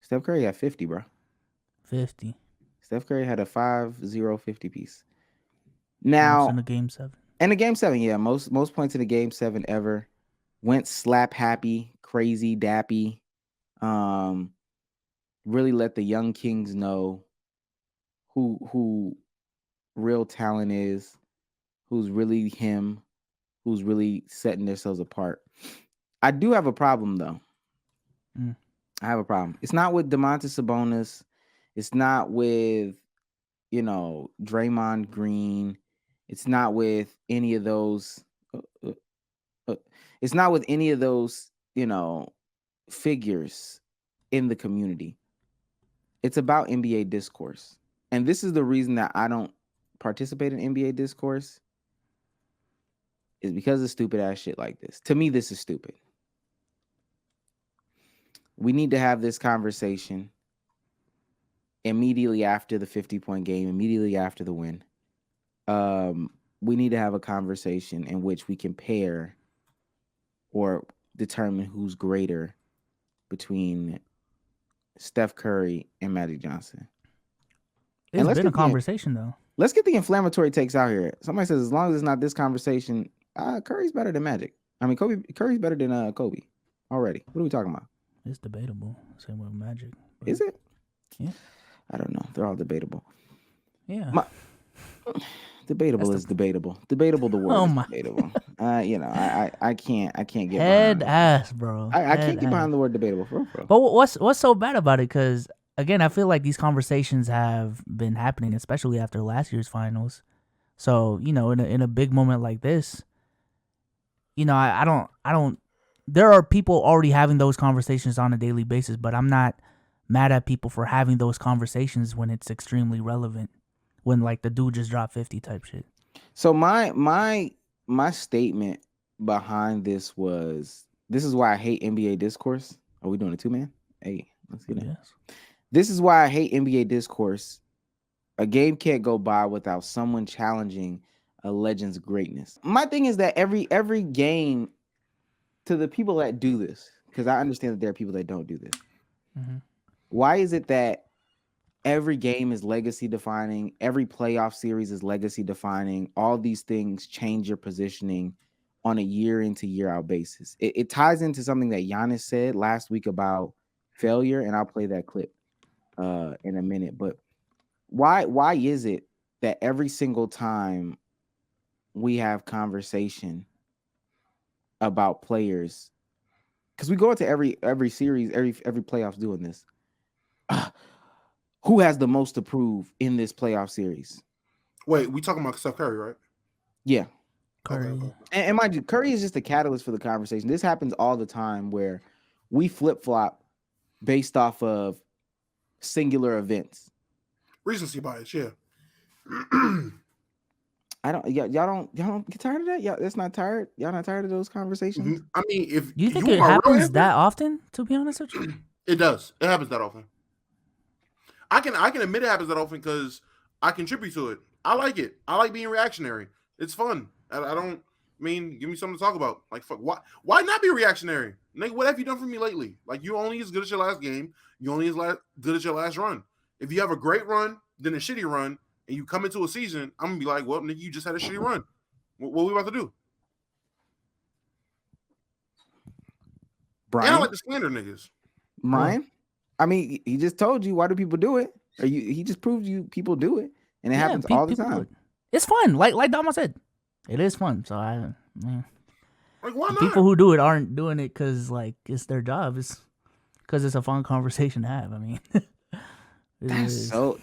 Steph Curry had 50, bro. 50. Steph Curry had a 5-0 50 piece. Most Now, in the game 7. and the game 7, yeah, most points in the game 7 ever. Went slap happy, crazy, dappy. Really let the young kings know who real talent is, who's really him, who's really setting themselves apart. I do have a problem though. I have a problem. It's not with Domantas Sabonis. It's not with, Draymond Green. It's not with any of those. Uh, it's not with any of those, figures in the community. It's about NBA discourse. And this is the reason that I don't participate in NBA discourse, is because of stupid ass shit like this. To me, this is stupid. We need to have this conversation immediately after the 50-point game, immediately after the win. We need to have a conversation in which we compare or determine who's greater between Steph Curry and Magic Johnson. It's been a conversation, though. Let's get the inflammatory takes out here. Somebody says, as long as it's not this conversation, Curry's better than Magic. I mean, Curry's better than Kobe already. What are we talking about? It's debatable. Same with Magic. Is it? Yeah. I don't know. They're all debatable. Yeah. Debatable is debatable. Debatable, the word is debatable. I can't get head ass, bro. I can't get behind the word debatable, bro. But what's so bad about it? Because again, I feel like these conversations have been happening, especially after last year's finals. So in a big moment like this, I don't. There are people already having those conversations on a daily basis, but I'm not mad at people for having those conversations when it's extremely relevant. When like the dude just dropped 50 type shit. So my statement behind this is why I hate NBA discourse. Are we doing a 2-man? Hey, let's get it. Yes. This is why I hate NBA discourse. A game can't go by without someone challenging a legend's greatness. My thing is that every game, to the people that do this, because I understand that there are people that don't do this. Mm-hmm. Why is it that every game is legacy defining? Every playoff series is legacy defining. All these things change your positioning on a year in to year out basis. It ties into something that Giannis said last week about failure, and I'll play that clip in a minute. But why is it that every single time we have conversation about players, because we go into every series, every playoffs doing this, who has the most to prove in this playoff series? Wait, we talking about Steph Curry, right? Yeah. Curry. Okay. And mind you, Curry is just a catalyst for the conversation. This happens all the time where we flip-flop based off of singular events. Recency bias, yeah. Y'all don't get tired of that? Y'all that's not tired? Y'all not tired of those conversations? I mean, if you think it happens that often, to be honest with you? It does. It happens that often. I can admit it happens that often because I contribute to it. I like it. I like being reactionary. It's fun. I don't give me something to talk about. Like, fuck, why not be reactionary? Nigga, what have you done for me lately? Like, you only as good as your last game. You only as good as your last run. If you have a great run, then a shitty run, and you come into a season, I'm gonna be like, well, nigga, you just had a shitty run. What are we about to do? Brian, I like to slander niggas. Brian, I mean, he just told you, why do people do it? Or he just proved you people do it, and it happens all the time. It's fun, like Dama said, it is fun. So like, why not? People who do it aren't doing it because like it's their job. It's because it's a fun conversation to have. I mean,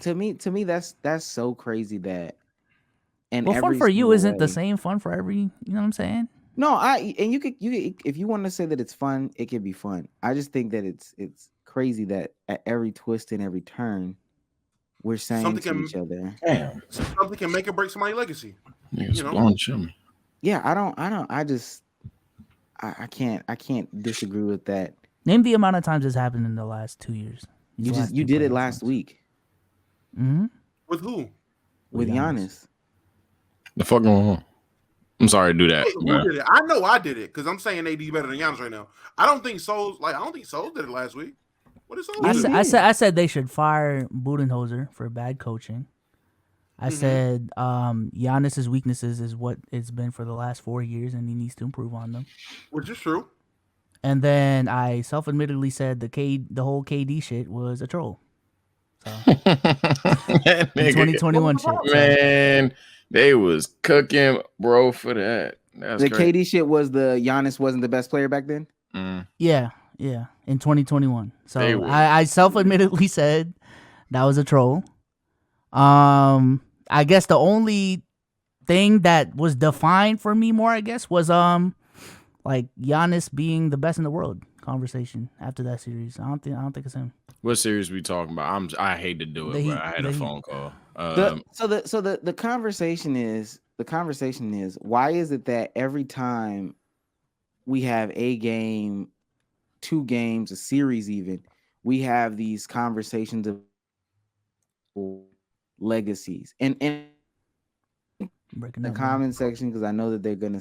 to me that's so crazy that. And fun for you isn't the same fun for every. You know what I'm saying? No, you could if you want to say that it's fun, it can be fun. I just think that it's crazy that at every twist and every turn, we're saying something to each other. Damn. Something can make or break somebody's legacy. Yeah, I can't disagree with that. Name the amount of times this happened in the last 2 years. You did it last week. Mm-hmm. With who? With Giannis. The fuck going on? I'm sorry to do that. Who did it? I know I did it because I'm saying AD better than Giannis right now. I don't think Souls did it last week. What is I said they should fire Budenholzer for bad coaching. I said Giannis's weaknesses is what it's been for the last 4 years, and he needs to improve on them. Which is true. And then I self-admittedly said the whole KD shit was a troll. So the 2021 shit. Man, they was cooking, bro, for that. That's the crazy. KD shit was the Giannis wasn't the best player back then. Yeah, in 2021. So I self-admittedly said that was a troll. I guess the only thing that was defined for me more, I guess, was like Giannis being the best in the world conversation after that series. I don't think it's him. What series we talking about? I hate to do it, but I had a phone call. So the conversation is why is it that every time we have a game, 2 games, a series, even we have these conversations of legacies and breaking the comment section, because I know that they're gonna.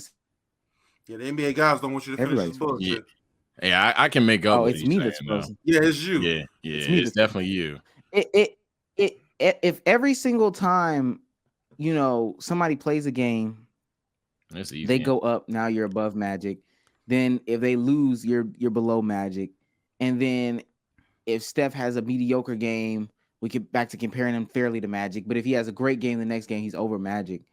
Yeah, the NBA guys don't want you to finish this book. Yeah, I can make up. Oh, it's me that's frozen. Yeah, it's you. Yeah, it's definitely you. If every single time, somebody plays a game, they go up. Now you're above Magic. Then if they lose, you're below Magic. And then if Steph has a mediocre game, we get back to comparing him fairly to Magic. But if he has a great game the next game, he's over Magic.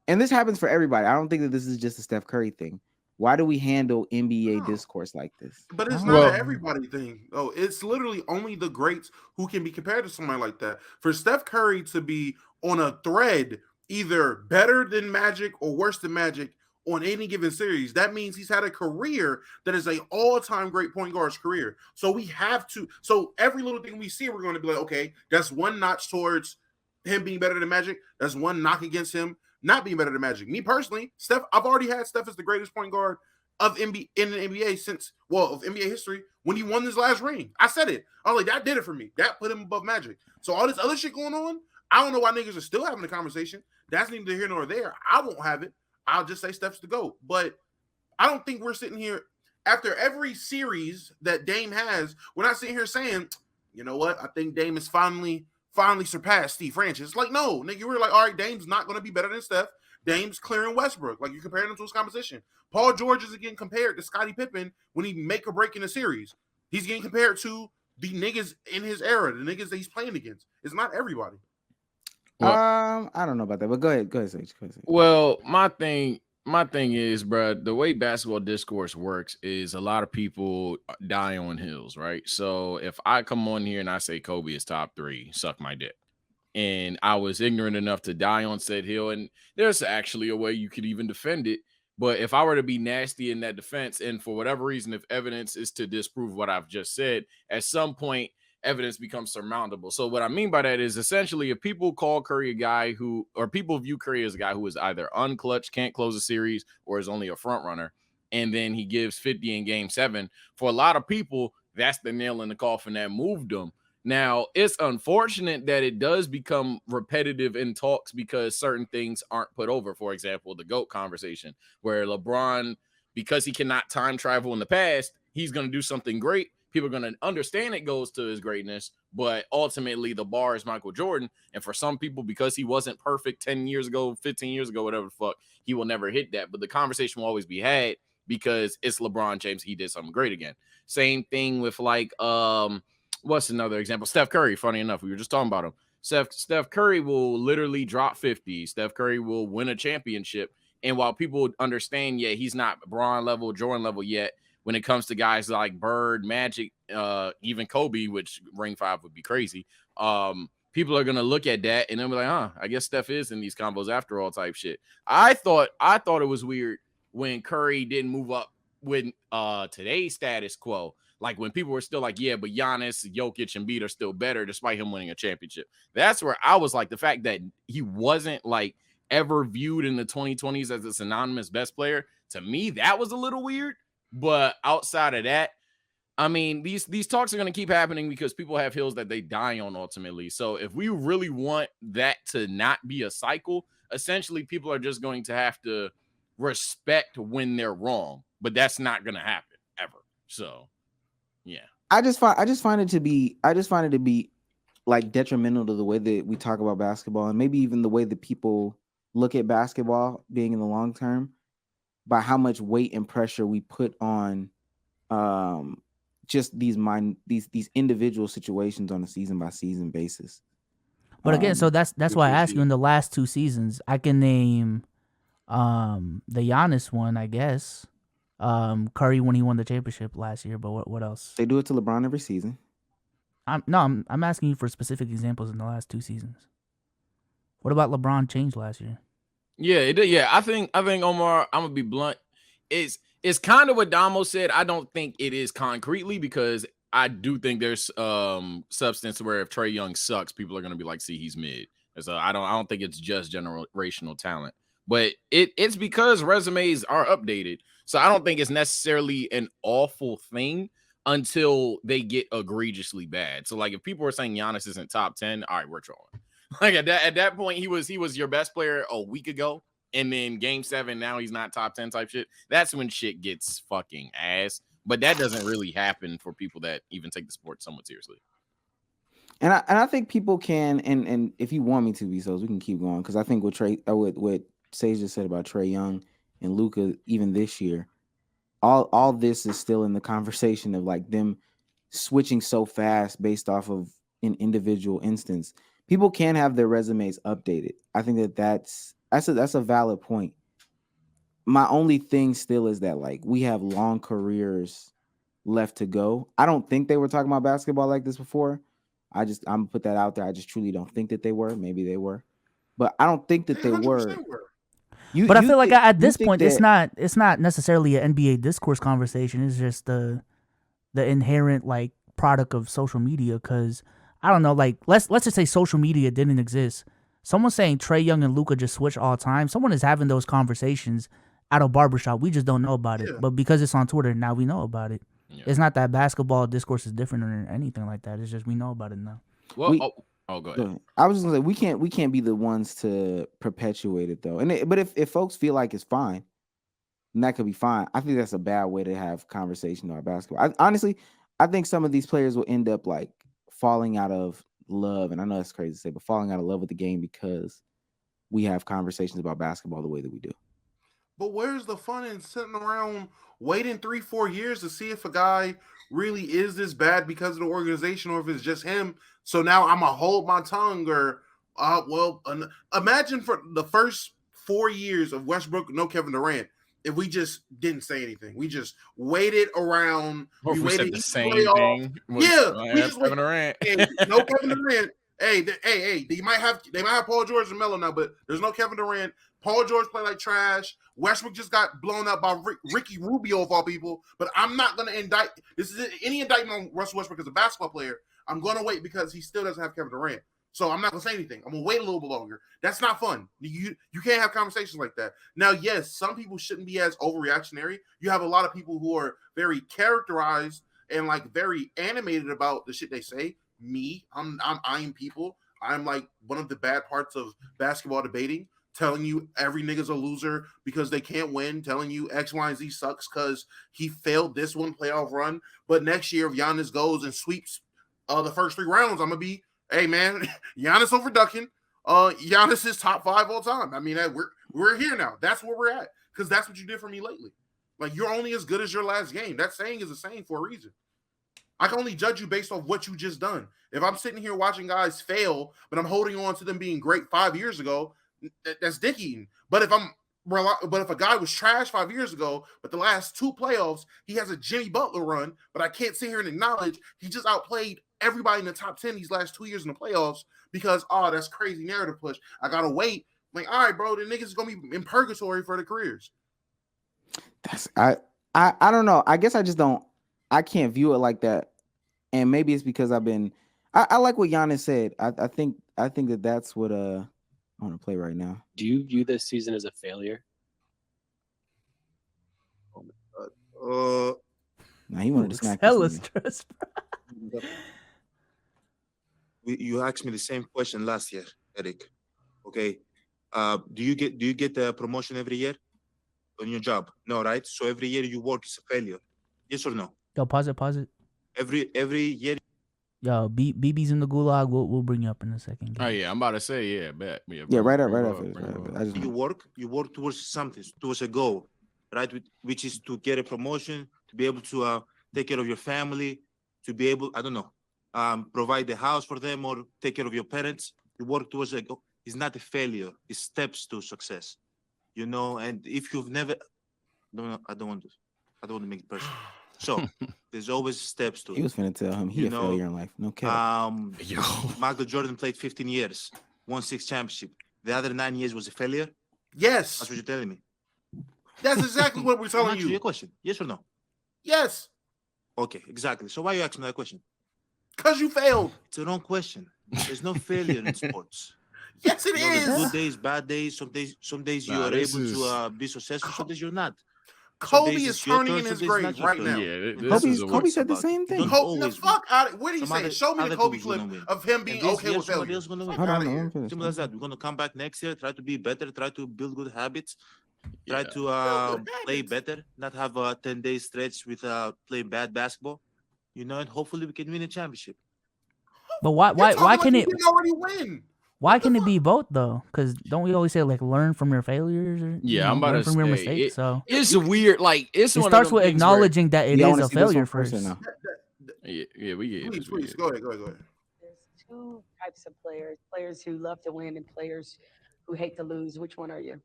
And this happens for everybody. I don't think that this is just a Steph Curry thing. Why do we handle NBA discourse like this? But it's not an everybody thing. Oh, it's literally only the greats who can be compared to somebody like that. For Steph Curry to be on a thread either better than Magic or worse than Magic on any given series, that means he's had a career that is an all-time great point guard's career. So we have to. So every little thing we see, we're going to be like, okay, that's one notch towards him being better than Magic. That's one knock against him not being better than Magic. Me personally, Steph, I've already had Steph as the greatest point guard of NBA in the NBA since of NBA history when he won his last ring. I said it. I was like, that did it for me. That put him above Magic. So all this other shit going on, I don't know why niggas are still having the conversation. That's neither here nor there. I won't have it. I'll just say Steph's the GOAT. But I don't think we're sitting here after every series that Dame has. We're not sitting here saying, you know what? I think Dame is finally surpassed Steve Francis. Like, no, nigga, we're like, all right, Dame's not going to be better than Steph. Dame's clearing Westbrook. Like, you're comparing them to his competition. Paul George is getting compared to Scottie Pippen when he make or break in a series. He's getting compared to the niggas in his era, the niggas that he's playing against. It's not everybody. Well, I don't know about that, but go ahead, Sage. Well, my thing is, bro, the way basketball discourse works is a lot of people die on hills, right? So if I come on here and I say Kobe is top 3, suck my dick. And I was ignorant enough to die on said hill, and there's actually a way you could even defend it. But if I were to be nasty in that defense, and for whatever reason, if evidence is to disprove what I've just said, at some point, evidence becomes surmountable. So what I mean by that is essentially if people call Curry a guy or people view Curry as a guy who is either unclutched, can't close a series, or is only a front runner, and then he gives 50 in game 7, for a lot of people, that's the nail in the coffin that moved him. Now, it's unfortunate that it does become repetitive in talks because certain things aren't put over. For example, the GOAT conversation, where LeBron, because he cannot time travel in the past, he's going to do something great. People are going to understand it goes to his greatness, but ultimately the bar is Michael Jordan. And for some people, because he wasn't perfect 10 years ago, 15 years ago, whatever the fuck, he will never hit that. But the conversation will always be had because it's LeBron James. He did something great again. Same thing with like, what's another example? Steph Curry, funny enough, we were just talking about him. Steph Curry will literally drop 50. Steph Curry will win a championship. And while people understand, yeah, he's not Bron level, Jordan level yet, when it comes to guys like Bird, Magic, even Kobe, which ring 5 would be crazy, people are going to look at that and they'll be like, I guess Steph is in these combos after all type shit. I thought it was weird when Curry didn't move up with today's status quo. Like when people were still like, yeah, but Giannis, Jokic, and Embiid are still better despite him winning a championship. That's where I was like, the fact that he wasn't like ever viewed in the 2020s as a synonymous best player, to me, that was a little weird. But outside of that, I mean, these talks are going to keep happening because people have hills that they die on ultimately. So if we really want that to not be a cycle, essentially people are just going to have to respect when they're wrong. But that's not going to happen ever. So, yeah. I just find it to be like detrimental to the way that we talk about basketball, and maybe even the way that people look at basketball being in the long term, by how much weight and pressure we put on just these individual situations on a season by season basis. But again, so that's why I ask you, in the last 2 seasons, I can name the Giannis one, I guess. Curry when he won the championship last year, but what else? They do it to LeBron every season. I'm asking you for specific examples in the last 2 seasons. What about LeBron changed last year? Yeah, it did. Yeah, I think Omar, I'm gonna be blunt. It's kind of what Damo said. I don't think it is concretely, because I do think there's substance where if Trae Young sucks, people are gonna be like, see, he's mid. And so I don't think it's just generational talent. But it's because resumes are updated. So I don't think it's necessarily an awful thing until they get egregiously bad. So like if people are saying Giannis isn't top 10, all right, we're trolling. Like at that point, he was your best player a week ago, and then game 7, now he's not top 10 type shit. That's when shit gets fucking ass. But that doesn't really happen for people that even take the sport somewhat seriously. And I think people can, and if you want me to be so, we can keep going, because I think what Sage just said about Trae Young and Luka, even this year, all this is still in the conversation of like them switching so fast based off of an individual instance. People can have their resumes updated. I think that's a valid point. My only thing still is that like we have long careers left to go. I don't think they were talking about basketball like this before. I'm gonna put that out there. I just truly don't think that they were. Maybe they were, but I don't think that they were. But I feel like at this point, it's not necessarily an NBA discourse conversation. It's just the inherent like product of social media. Because I don't know, like let's just say social media didn't exist. Someone saying Trae Young and Luka just switch all the time. Someone is having those conversations at a barbershop. We just don't know about it. But because it's on Twitter, now we know about it. Yeah. It's not that basketball discourse is different or anything like that. It's just we know about it now. Well, go ahead. I was just gonna say we can't be the ones to perpetuate it though. But if folks feel like it's fine, then that could be fine. I think that's a bad way to have conversation about basketball. Honestly, I think some of these players will end up like falling out of love, and I know that's crazy to say, but falling out of love with the game because we have conversations about basketball the way that we do. But where's the fun in sitting around waiting 3-4 years to see if a guy really is this bad because of the organization, or if it's just him? So now I'm gonna hold my tongue, or imagine for the first 4 years of Westbrook, no Kevin Durant, if we just didn't say anything, we just waited around. We waited said the same thing. We just Kevin Durant. Hey, no Kevin Durant. Hey, they might have Paul George and Melo now, but there's no Kevin Durant. Paul George played like trash. Westbrook just got blown out by Ricky Rubio of all people. But I'm not going to indict. This is any indictment on Russell Westbrook as a basketball player. I'm going to wait because he still doesn't have Kevin Durant. So I'm not going to say anything. I'm going to wait a little bit longer. That's not fun. You can't have conversations like that. Now, yes, some people shouldn't be as overreactionary. You have a lot of people who are very characterized and like very animated about the shit they say. Me, I'm eyeing people. I'm like one of the bad parts of basketball debating, telling you every nigga's a loser because they can't win, telling you X, Y, and Z sucks because he failed this one playoff run. But next year, if Giannis goes and sweeps the first 3 rounds, I'm gonna be, hey man, Giannis over Duncan. Giannis is top 5 all time. I mean, we're here now. That's where we're at, because that's what you did for me lately. Like, you're only as good as your last game. That saying is a saying for a reason. I can only judge you based off what you just done. If I'm sitting here watching guys fail, but I'm holding on to them being great 5 years ago, that's dick eating. But if a guy was trash 5 years ago, but the last 2 playoffs he has a Jimmy Butler run, but I can't sit here and acknowledge he just outplayed everybody in the top 10 these last 2 years in the playoffs because that's crazy narrative push. I gotta wait. Like, all right, bro, the niggas is gonna be in purgatory for their careers. I don't know. I guess I can't view it like that, and maybe it's because I like what Giannis said. I think that's what I want to play right now. Do you view this season as a failure? Oh my god. Now he wanted to smack this. You asked me the same question last year, Eric. Okay. Do you get the promotion every year on your job? No, right? So every year you work is a failure. Yes or no? Yo, pause it. every year. Yo, BB's in the gulag. We'll bring you up in a second. Oh yeah, I'm about to say yeah, bet Yeah, right up. You work towards something, towards a goal, right? Which is to get a promotion, to be able to take care of your family, to be able, I don't know, provide the house for them or take care of your parents. You work towards a goal. It's not a failure. It's steps to success, you know. And if you've never, no, I don't want to make it personal. So there's always steps to it. He was finna tell him he a failure in life. No cap. Michael Jordan played 15 years, won 6 championships. The other 9 years was a failure. Yes, that's what you're telling me. That's exactly what we're telling you. Your question, yes or no? Yes. Okay, exactly. So why are you asking that question? Because you failed. It's the wrong question. There's no failure in sports. Yes, it is. Good days, bad days. Some days you are able to be successful. Some days you're not. Kobe is turning in his grave right now. Yeah, Kobe said the same thing. The fuck out of, what did he say? Show me the Kobe clip of him being okay with failure. Simple as that. We're gonna come back next year, try to be better, try to build good habits, try to play better, not have a 10-day stretch with playing bad basketball, you know, and hopefully we can win a championship. But why can it already win? Why can it be both though? Because don't we always say like learn from your failures? Or, yeah, I'm about learn to from your say mistakes. So it's weird. Like it starts with acknowledging that it is a failure first. Yeah, we get it. Please, go ahead. There's 2 types of players who love to win and players who hate to lose. Which one are you?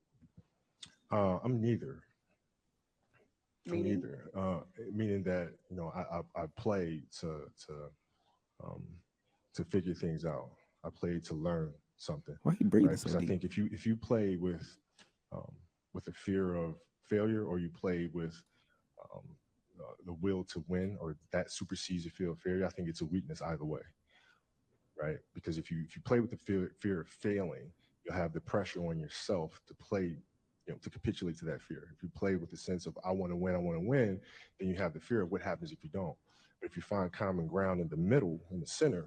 I'm neither. Meaning that, you know, I play to figure things out. I play to learn something. Why he breathing? Because I think if you play with a fear of failure, or you play with the will to win, or that supersedes the fear of failure, I think it's a weakness either way, right? Because if you play with the fear of failing, you'll have the pressure on yourself to play, you know, to capitulate to that fear. If you play with the sense of I want to win, then you have the fear of what happens if you don't. But if you find common ground in the middle, in the center,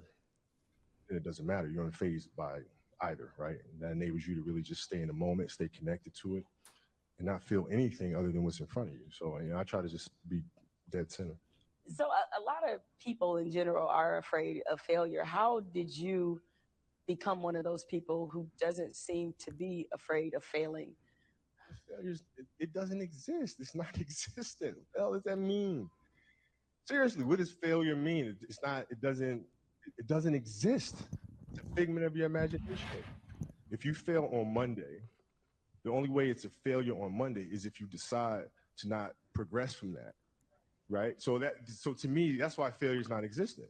then it doesn't matter. You're unfazed by either, right? And that enables you to really just stay in the moment, stay connected to it, and not feel anything other than what's in front of you. So, you know, I try to just be dead center. So a lot of people in general are afraid of failure. How did you become one of those people who doesn't seem to be afraid of failing? Failures, it doesn't exist. It's not existent. What the hell does that mean? Seriously, what does failure mean? It's not, it doesn't exist. It's a figment of your imagination. If you fail on Monday, the only way it's a failure on Monday is if you decide to not progress from that, right? So to me, that's why failure is not existent.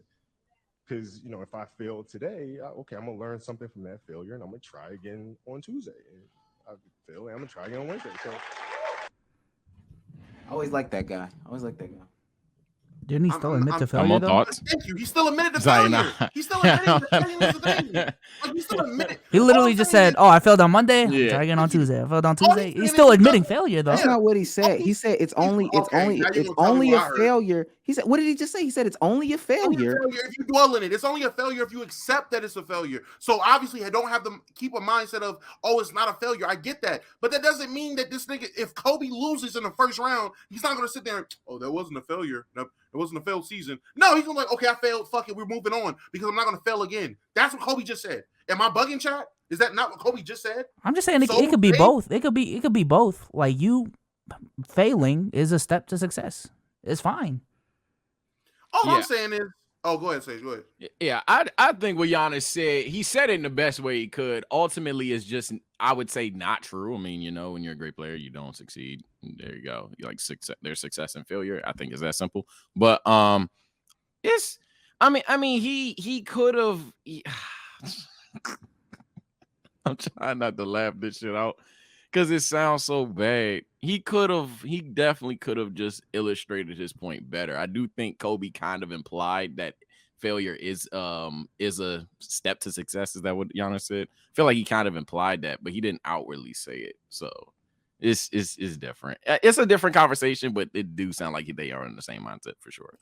Because, you know, if I fail today, okay, I'm gonna learn something from that failure, and I'm gonna try again on Tuesday. And I fail, and I'm gonna try again on Wednesday. So I always like that guy. Didn't he still admit to failure though? Thank you. He still admitted to failure. He still admitted to failure. He still admitted. He literally just said, "Oh, I failed on Monday. Try again on Tuesday. I failed on Tuesday." He's still admitting failure though. That's not what he said. He said it's only a failure. He said, what did he just say? He said it's only a failure. If you dwell in it. It's only a failure if you accept that it's a failure. So obviously, I don't have to keep a mindset of, oh, it's not a failure. I get that, but that doesn't mean that this nigga, if Kobe loses in the first round, he's not going to sit there and, oh, that wasn't a failure. No, it wasn't a failed season. No, he's gonna be like, okay, I failed. Fuck it, we're moving on because I'm not gonna fail again. That's what Kobe just said. Am I bugging, chat? Is that not what Kobe just said? I'm just saying it could be both. It could be both. Like, you failing is a step to success. It's fine. All I'm saying is, oh, go ahead, Sage. Go ahead. Yeah, I think what Giannis said, he said it in the best way he could. Ultimately, it's just, I would say, not true. I mean, you know, when you're a great player, you don't succeed. There you go. You like there's success and failure. I think it's that simple. But it's, I mean, he could have. I'm trying not to laugh this shit out because it sounds so bad. He definitely could have just illustrated his point better. I do think Kobe kind of implied that failure is a step to success. Is that what Giannis said? I feel like he kind of implied that, but he didn't outwardly say it. So it's different. It's a different conversation, but it do sound like they are in the same mindset for sure.